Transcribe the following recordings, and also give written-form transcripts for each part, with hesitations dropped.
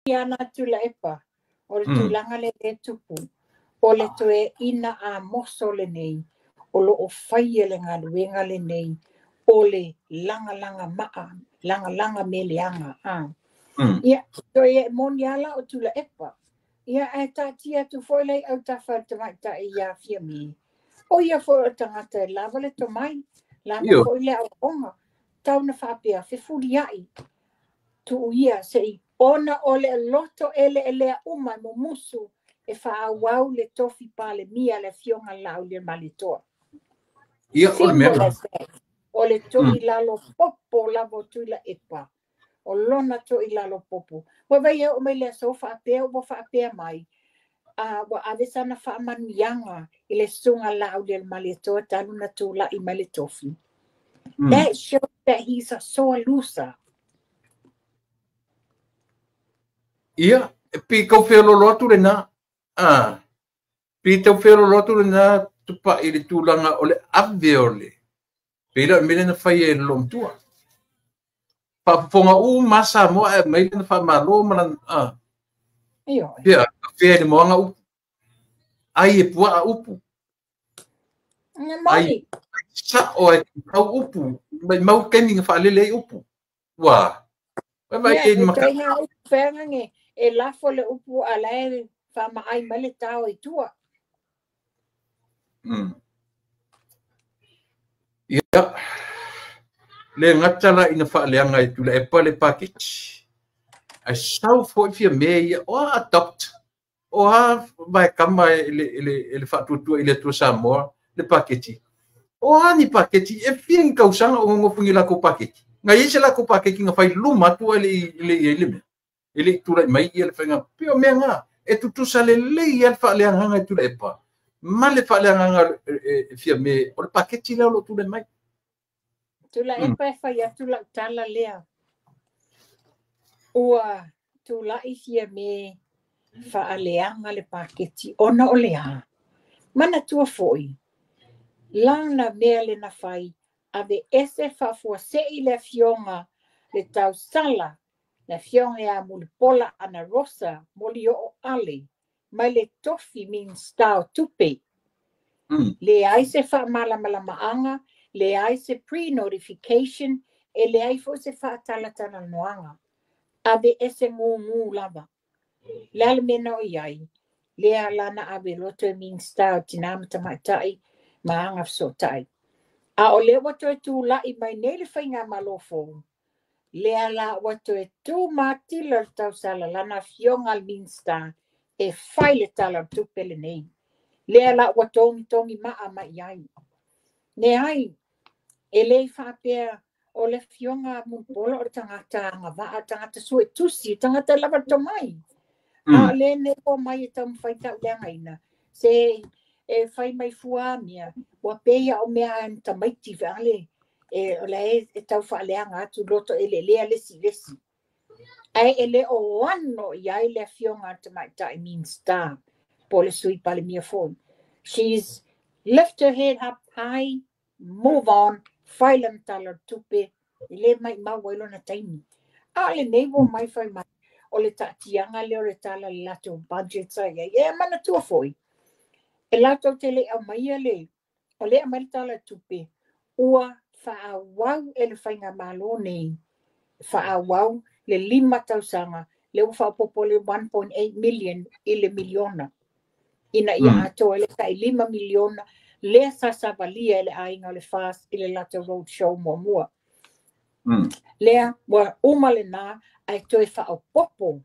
Iana tula epa. O le tūlanga le tupu. O le toe ina a moso le nei. O lo o whaia le ngā luenga le nei. O le langa maa. Langa me leanga. Ia, toe moni ala o tula epa. Ia e tatia tu foi lei au tawha tamaita e ia fia mi. O ia foi o tangata e lava le tomai. Lava foi le au onga. Tau na whapea whiwhuri ai. Tu ia sei ona o le loto ele uma mo musu e whaawau le tofi pale mia le fionga lau le malitoa. Ia o le mea. O le to i lalo popo lavo tuila epa. O lona to i lalo popo. Wa vai o mai le so whaapea o whaapea mai. Wa avesana whaamanianga i le sunga lau le malitoa tanu na tula i malitofi. That shows that he's a sore loser. Ia, pi kau whelo lotu le na. Pi tau whelo lotu le na tupa i le tūlanga o le ave o le. Pira mele na whai e lom tua. Paponga masa mo e mele na wha malo manan. Iyo. Pia, whea ni moanga upu. Ai e pua a upu. Ai, sa o e kau upu. Mau kemi nga whaalele upu. Wā. Ia, e tainga upu whengange. E lafo le upu a lae whama ai male tau i tua. Ia. Le ngatala ina whaaleanga i tula e pale package. Ai sau foi fia mea o adopt. O ha vai kama ele whatutua i le tua Samoa le package. O ha ni package e fia kausanga o ngofungi lako package. Nga ise lako package nga whai luma tua ele mea. Ele tura mai i ele whainga pio mea ngā. E tutusa le lei al whaaleanga nga i tula e pa. Ma le whaaleanga nga fia mea o le package leo lo tula mai. Tula e pa whai tula tala lea. Ua tula i fia me whaaleanga le paketi ona o lea. Mana tua foi. Lana mea le na whai ave ese whafua se i le fionga le tau sala na fionga a mulipola ana rosa moli o ale. Mai le tofi min stau tupe. Le aise wha malama anga. Le ai se pre-notification e le ai fo se whaatalatana noanga. Ave ese ngu lava. Lale mena o iai. Lea lana ave loto e min stau tinama tamaitai maanga fsotai. A o le wato e tu la i mai nele whainga malofo. Lea la wato e tu matila tau sala lana fionga al min stau e whaile tala tupele nei. Lea la wato tongi maa mai iai. Ne ai. E lei whapea o le fionga mumpolo o tangata anga waa tangata sue tusi, tangata lava tomai. A le ne o mai e tam whaita uleanga ina. Se e whai mai fua mea, wa peia o mea an tamaiti vale. E o le e tau whaaleanga atu loto e le lea lesi. Ai e le o wano iai le fionga tamaita I mean star. Po le sui pale mia phone. She's lift her head up high, move on. Whailam tala tupe, I le mai mawelo na taimi. A le neivo mai whai mai, o le tatianga leo le tala le lato budget sa ia, mana tua foi. E lato te le au mai le, o le amai tala tupe, ua whaawau e le whainga malo nei, whaawau le 5 tausanga, le ufa popo le 1.8 million I le miliona. Ina ia ato ele kai 5 miliona, le sasavalia ele ainga le fast I le lato road show mua. Lea, wa umale na, ai toi whao popo,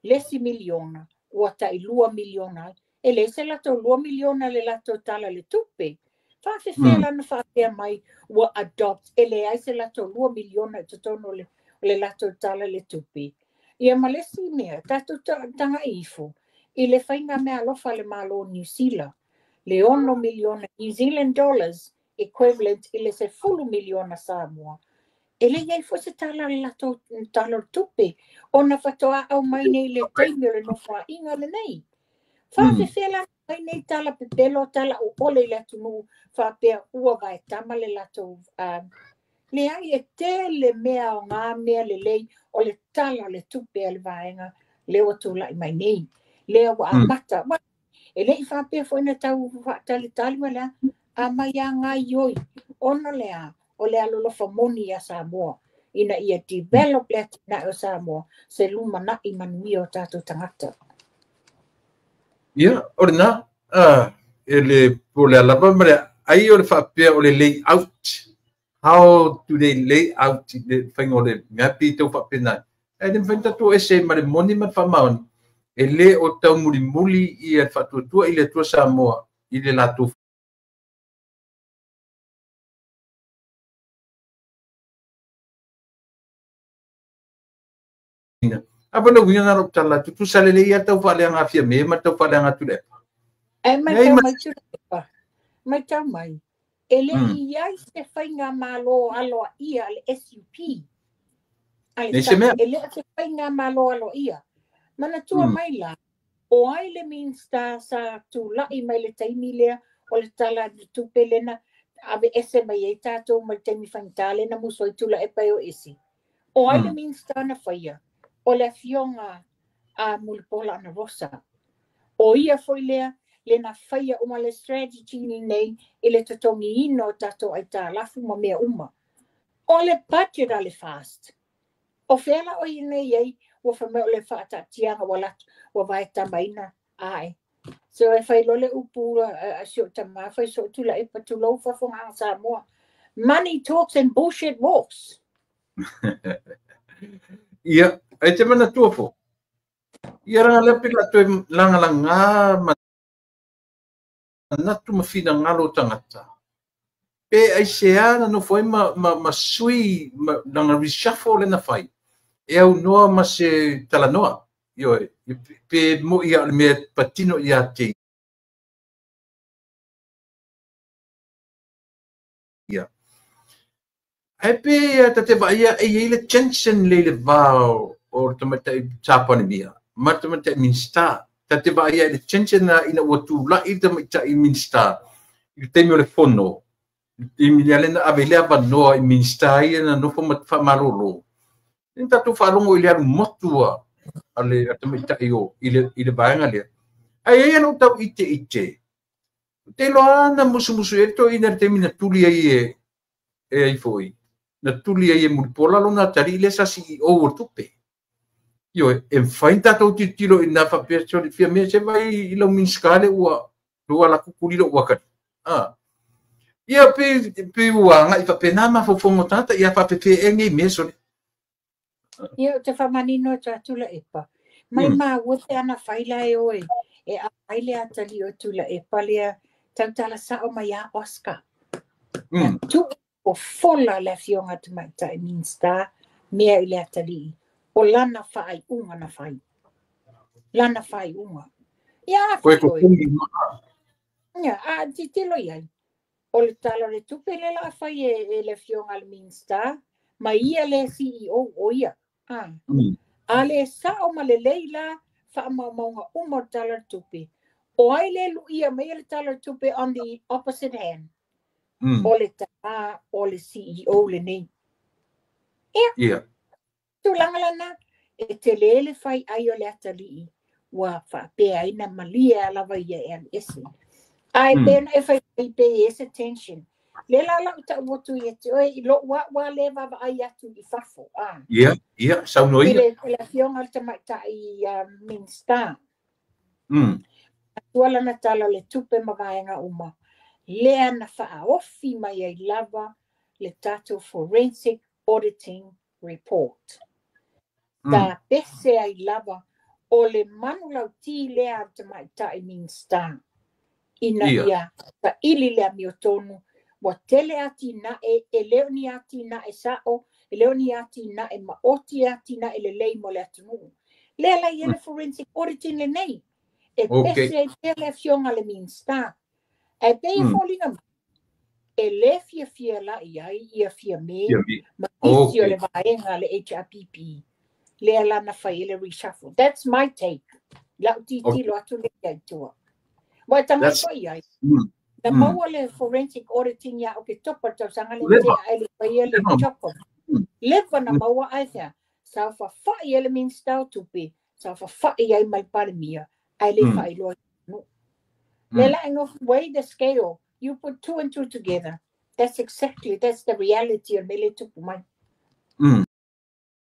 lesi miliona, ua tai 2 miliona, e le se lato 2 miliona le lato tala le tupe. Whawhewhela na whawhea mai, ua adopt, e le ai se lato 2 miliona, totono le lato tala le tupe. Ia malesi mea, tato tanga ifo, I le whainga mea lofa le malo New Zealand. Le 1 miliona New Zealand dollars equivalent I le se 10 miliona Samoa. E le iai fo se tala le lato tala tupe. Ona whatoa au mai nei le taimi o le nofa inga le nei. Whawhewhela mai nei tala pepelo tala o ole le tunu whapea ua vai tama le lato. Le ai e te le mea o ngā mea le lei o le tala le tupe le vaenga leo tula mai nei leo wa mata wa ele I fa pe foi na tau fa tali mala a mai anga yoi ono lea o le alo fa moni ya Samoa ina ia develop let na o Samoa se luma na I manui o tato tangata ia orna ele pole lava mare ai o le fa pe o le layout. How do they lay out the thing or the ngapi to fa pena e den fenta to ese mare moni ma fa maon ele o tau muli I fa tu ile to Samoa ile la tu apa no gunya na tala tu sale le ia tau fa le nga fia me ma tau fa le nga tu le mai tau mai ele ia se fainga malo alo ia le SUP ele se fainga malo alo ia mana tua mai la o ai le minsta sa tu lai mai le taimi lea o le tala tu pelena ave ese mai e tato mai taimi fantale na muso I tula e pai o esi o ai le minsta na faia o le fionga a mulpola na rosa o ia foi lea le na faia uma le strategy ni nei ele totongi ino tato ai ta lafu ma mea uma o le budget ale fast o fela o ine yei o fa me le fa ta tianga wala o vai ta maina ai so e fai lole upu a sio ta ma fai so tu la e pa tu lo fa fo ang Samoa money talks and bullshit walks ia ai te mana tua fo ia ranga le pila tu langa na tu mafina ngalo tangata pe ai seana no foi ma sui na reshuffle na fai e au noa ma se talanoa yo pe mo ia me patino ia te ia ai pe ta te vai ia e le tension le vao o tomata tapani bia matamata minsta ta te vai ia le tension na ina watu la i tomata minsta I te mi le fono I mi le na avele ava no I minsta ia na no fa marolo Inta tu falongo ile alu motua ale atamita io ile baanga le ai no tau ite te loana musu eto ina te mina tuli ai ai foi na tuli ai mulpola lona tari le sa CEO o tupe io e fainta to titilo ina fa perso di fia me se vai ilo minskale ua la kukulilo ua ka ia pe ua nga I fa penama fo fongo tata ia fa pepe engi meso ia te famanino tula epa mai ma wote ana faila e oi e a faile atali o tula epa lea tautala sa o mai a Oscar tu o fola le fionga te mai ta minsta mea I le atali o lana fai unga na fai lana fai unga ia a titilo iai o le tala le tupe le la fai e le fionga le minsta ma ia le CEO o ia ale sa o ma le leila fa maunga uma tala tupe o ai le luia me le tala tupe on the opposite hand o le tala o le CEO le nei ia tu langalana e te lele fai ai o le atali wa fa pe ai na malia lava ia e esi ai ben e fai pe ese tension le la ta wotu ye oi lo wa le va ai atu I fafo ia sauno ia le fionga te mai tai minsta tuala na tala le tupe mavaenga uma lea na faa ofi mai ai lava le tato forensic auditing report ta pese ai lava o le manulau ti lea te mai tai minsta ina ia ta ili lea miotonu wa tele ati na e leoni ati na e sao e leoni ati na e maoti ati na e le lei mo le atunu le la yele forensic auditing le nei e pese e tele fionga le minsta e pei folinga e le fia la ia fia me ma isi o le vaenga le HRPP le la na fai le reshuffle that's my take la utiti lo atu le tua wa tamai ko ia the maua le forensic auditing ya o ke topa tau sanga le te ele pai ele choko leva na maua aia sa fa fai ele minsta tupi sa whawhai ai mai pare mia, ai le whai loa no. Le la ingo weigh the scale, you put 2 and 2 together. That's the reality of mele tupu mai.